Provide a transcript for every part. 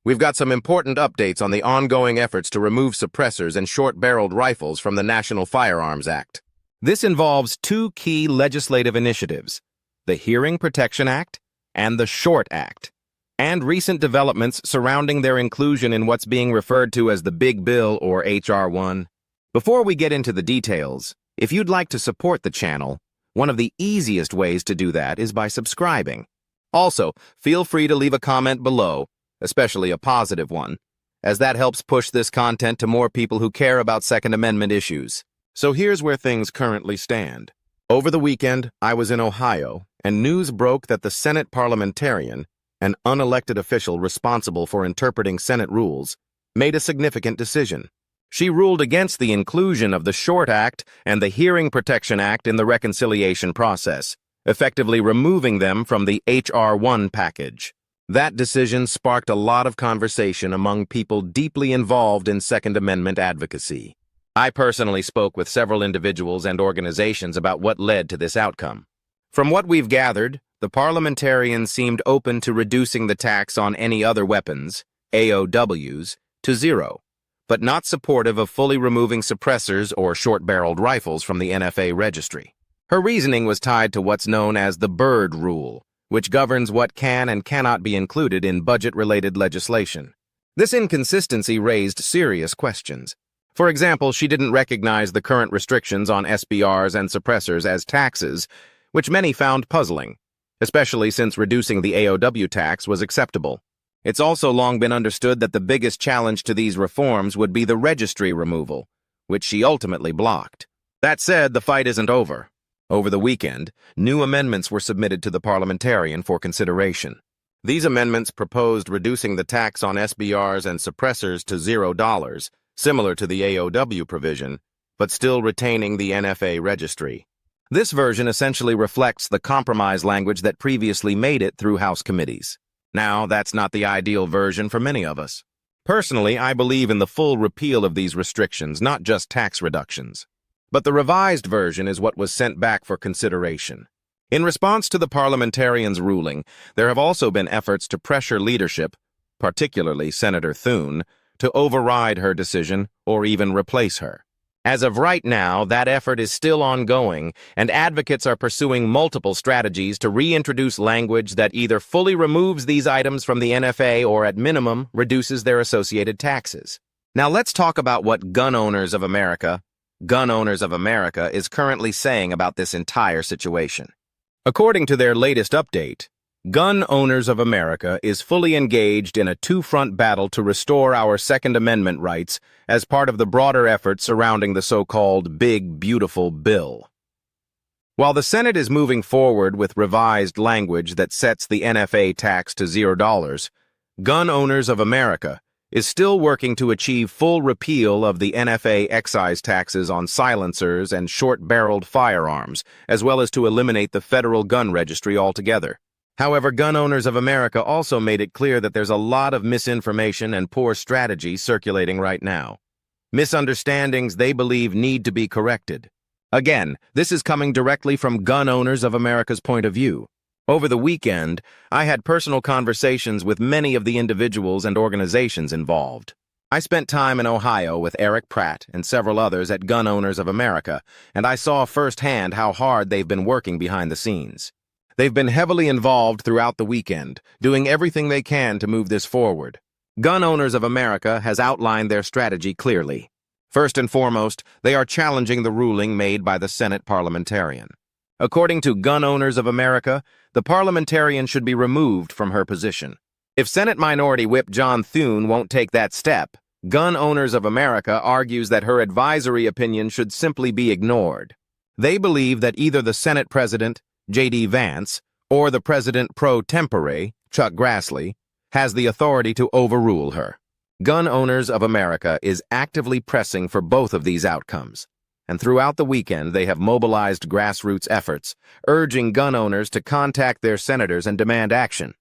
We've got some important updates on the ongoing efforts to remove suppressors and short-barreled rifles from the National Firearms Act. This involves two key legislative initiatives, the Hearing Protection Act and the SHORT Act, and recent developments surrounding their inclusion in what's being referred to as the Big Bill or H.R. 1. Before we get into the details, if you'd like to support the channel, one of the easiest ways to do that is by subscribing. Also, feel free to leave a comment below, especially a positive one, as that helps push this content to more people who care about Second Amendment issues. So here's where things currently stand. Over the weekend, I was in Ohio, and news broke that the Senate parliamentarian, an unelected official responsible for interpreting Senate rules, made a significant decision. She ruled against the inclusion of the SHORT Act and the Hearing Protection Act in the reconciliation process, effectively removing them from the H.R. 1 package. That decision sparked a lot of conversation among people deeply involved in Second Amendment advocacy. I personally spoke with several individuals and organizations about what led to this outcome. From what we've gathered, the parliamentarians seemed open to reducing the tax on any other weapons, AOWs, to zero, but not supportive of fully removing suppressors or short-barreled rifles from the NFA registry. Her reasoning was tied to what's known as the Byrd Rule, which governs what can and cannot be included in budget-related legislation. This inconsistency raised serious questions. For example, she didn't recognize the current restrictions on SBRs and suppressors as taxes, which many found puzzling, especially since reducing the AOW tax was acceptable. It's also long been understood that the biggest challenge to these reforms would be the registry removal, which she ultimately blocked. That said, the fight isn't over. Over the weekend, new amendments were submitted to the parliamentarian for consideration. These amendments proposed reducing the tax on SBRs and suppressors to $0, similar to the AOW provision, but still retaining the NFA registry. This version essentially reflects the compromise language that previously made it through House committees. Now, that's not the ideal version for many of us. Personally, I believe in the full repeal of these restrictions, not just tax reductions. But the revised version is what was sent back for consideration. In response to the parliamentarian's ruling, there have also been efforts to pressure leadership, particularly Senator Thune, to override her decision or even replace her. As of right now, that effort is still ongoing, and advocates are pursuing multiple strategies to reintroduce language that either fully removes these items from the NFA or, at minimum, reduces their associated taxes. Now let's talk about what Gun Owners of America is currently saying about this entire situation. According to their latest update, Gun Owners of America is fully engaged in a two-front battle to restore our Second Amendment rights as part of the broader effort surrounding the so-called Big Beautiful Bill. While the Senate is moving forward with revised language that sets the NFA tax to $0, Gun Owners of America is still working to achieve full repeal of the NFA excise taxes on silencers and short-barreled firearms, as well as to eliminate the federal gun registry altogether. However, Gun Owners of America also made it clear that there's a lot of misinformation and poor strategy circulating right now. Misunderstandings they believe need to be corrected. Again, this is coming directly from Gun Owners of America's point of view. Over the weekend, I had personal conversations with many of the individuals and organizations involved. I spent time in Ohio with Eric Pratt and several others at Gun Owners of America, and I saw firsthand how hard they've been working behind the scenes. They've been heavily involved throughout the weekend, doing everything they can to move this forward. Gun Owners of America has outlined their strategy clearly. First and foremost, they are challenging the ruling made by the Senate parliamentarian. According to Gun Owners of America, the parliamentarian should be removed from her position. If Senate Minority Whip John Thune won't take that step, Gun Owners of America argues that her advisory opinion should simply be ignored. They believe that either the Senate President, J.D. Vance, or the President pro tempore, Chuck Grassley, has the authority to overrule her. Gun Owners of America is actively pressing for both of these outcomes. And throughout the weekend, they have mobilized grassroots efforts, urging gun owners to contact their senators and demand action.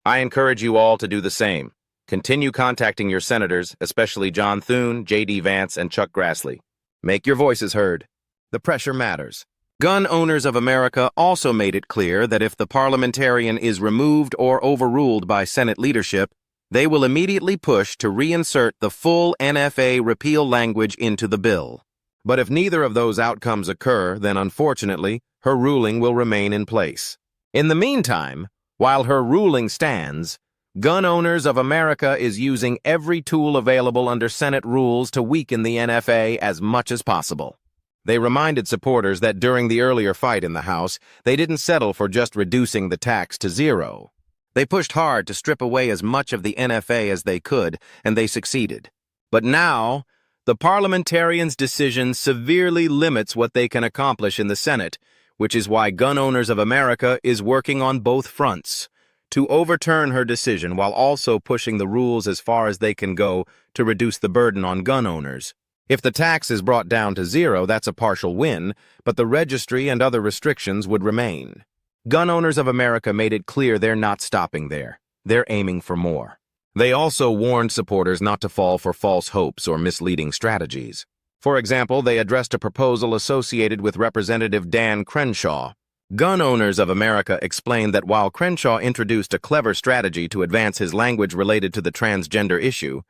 I encourage you all to do the same. Continue contacting your senators, especially John Thune, J.D. Vance, and Chuck Grassley. Make your voices heard. The pressure matters. Gun Owners of America also made it clear that if the parliamentarian is removed or overruled by Senate leadership, They will immediately push to reinsert the full NFA repeal language into the bill. But if neither of those outcomes occur, then unfortunately, her ruling will remain in place. In the meantime, while her ruling stands, Gun Owners of America is using every tool available under Senate rules to weaken the NFA as much as possible. They reminded supporters that during the earlier fight in the House, they didn't settle for just reducing the tax to zero. They pushed hard to strip away as much of the NFA as they could, and they succeeded. But now, the parliamentarians' decision severely limits what they can accomplish in the Senate, which is why Gun Owners of America is working on both fronts, to overturn her decision while also pushing the rules as far as they can go to reduce the burden on gun owners. If the tax is brought down to zero, that's a partial win, but the registry and other restrictions would remain. Gun Owners of America made it clear they're not stopping there. They're aiming for more. They also warned supporters not to fall for false hopes or misleading strategies. For example, they addressed a proposal associated with Representative Dan Crenshaw. Gun Owners of America explained that while Crenshaw introduced a clever strategy to advance his language related to the transgender issue,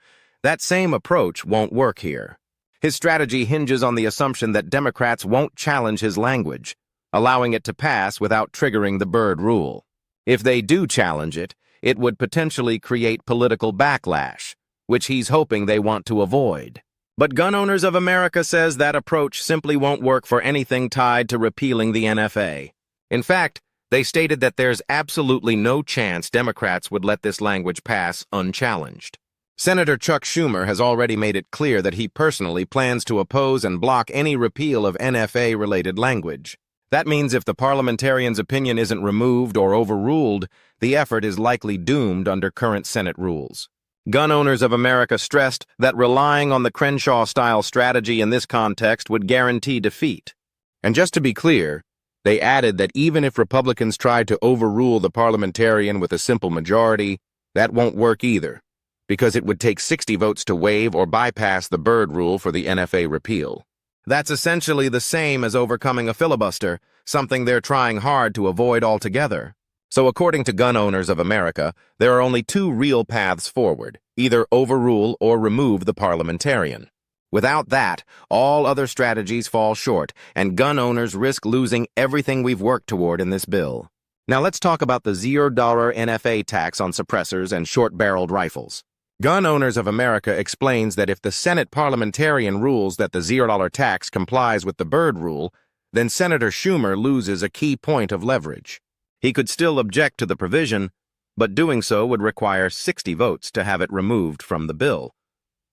that same approach won't work here. His strategy hinges on the assumption that Democrats won't challenge his language, allowing it to pass without triggering the Byrd rule. If they do challenge it, it would potentially create political backlash, which he's hoping they want to avoid. But Gun Owners of America says that approach simply won't work for anything tied to repealing the NFA. In fact, they stated that there's absolutely no chance Democrats would let this language pass unchallenged. Senator Chuck Schumer has already made it clear that he personally plans to oppose and block any repeal of NFA-related language. That means if the parliamentarian's opinion isn't removed or overruled, the effort is likely doomed under current Senate rules. Gun Owners of America stressed that relying on the Crenshaw-style strategy in this context would guarantee defeat. And just to be clear, they added that even if Republicans tried to overrule the parliamentarian with a simple majority, that won't work either, because it would take 60 votes to waive or bypass the Byrd rule for the NFA repeal. That's essentially the same as overcoming a filibuster, something they're trying hard to avoid altogether. So according to Gun Owners of America, there are only two real paths forward, either overrule or remove the parliamentarian. Without that, all other strategies fall short, and gun owners risk losing everything we've worked toward in this bill. Now let's talk about the $0 NFA tax on suppressors and short-barreled rifles. Gun Owners of America explains that if the Senate parliamentarian rules that the $0 tax complies with the Byrd rule, then Senator Schumer loses a key point of leverage. He could still object to the provision, but doing so would require 60 votes to have it removed from the bill,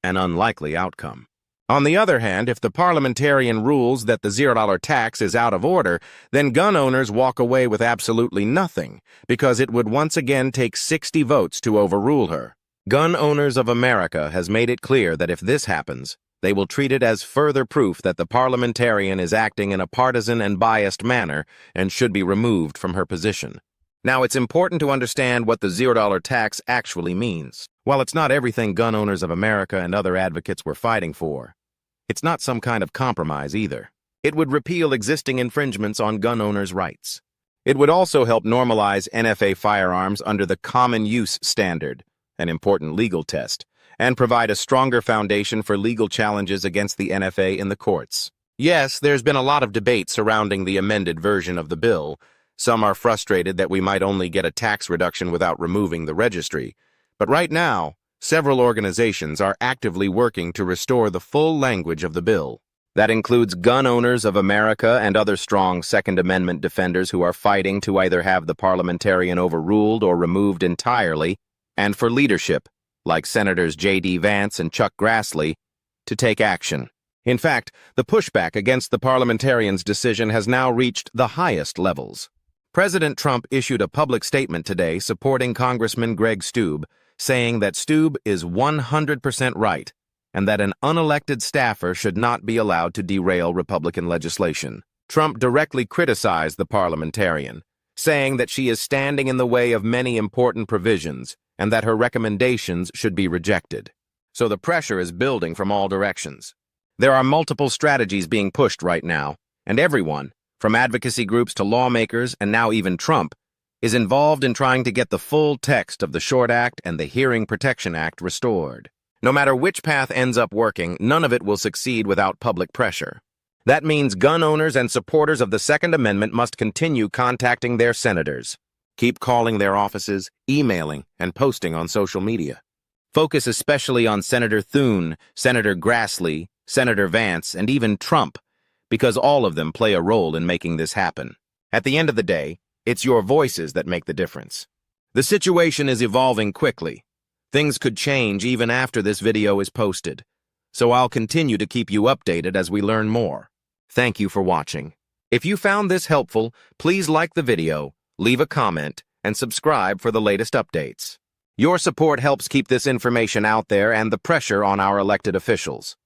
an unlikely outcome. On the other hand, if the parliamentarian rules that the $0 tax is out of order, then gun owners walk away with absolutely nothing, because it would once again take 60 votes to overrule her. Gun Owners of America has made it clear that if this happens, they will treat it as further proof that the parliamentarian is acting in a partisan and biased manner and should be removed from her position. Now, it's important to understand what the $0 tax actually means. While it's not everything Gun Owners of America and other advocates were fighting for, it's not some kind of compromise either. It would repeal existing infringements on gun owners' rights. It would also help normalize NFA firearms under the common use standard, an important legal test, and provide a stronger foundation for legal challenges against the NFA in the courts. Yes, there's been a lot of debate surrounding the amended version of the bill. Some are frustrated that we might only get a tax reduction without removing the registry. But right now, several organizations are actively working to restore the full language of the bill. That includes Gun Owners of America and other strong Second Amendment defenders who are fighting to either have the parliamentarian overruled or removed entirely, and for leadership, like Senators J.D. Vance and Chuck Grassley, to take action. In fact, the pushback against the parliamentarian's decision has now reached the highest levels. President Trump issued a public statement today supporting Congressman Greg Steube, saying that Steube is 100% right and that an unelected staffer should not be allowed to derail Republican legislation. Trump directly criticized the parliamentarian, saying that she is standing in the way of many important provisions and that her recommendations should be rejected. So the pressure is building from all directions. There are multiple strategies being pushed right now, and everyone, from advocacy groups to lawmakers and now even Trump, is involved in trying to get the full text of the SHORT Act and the Hearing Protection Act restored. No matter which path ends up working, none of it will succeed without public pressure. That means gun owners and supporters of the Second Amendment must continue contacting their senators. Keep calling their offices, emailing, and posting on social media. Focus especially on Senator Thune, Senator Grassley, Senator Vance, and even Trump, because all of them play a role in making this happen. At the end of the day, it's your voices that make the difference. The situation is evolving quickly. Things could change even after this video is posted, so I'll continue to keep you updated as we learn more. Thank you for watching. If you found this helpful, please like the video, leave a comment, and subscribe for the latest updates. Your support helps keep this information out there and the pressure on our elected officials.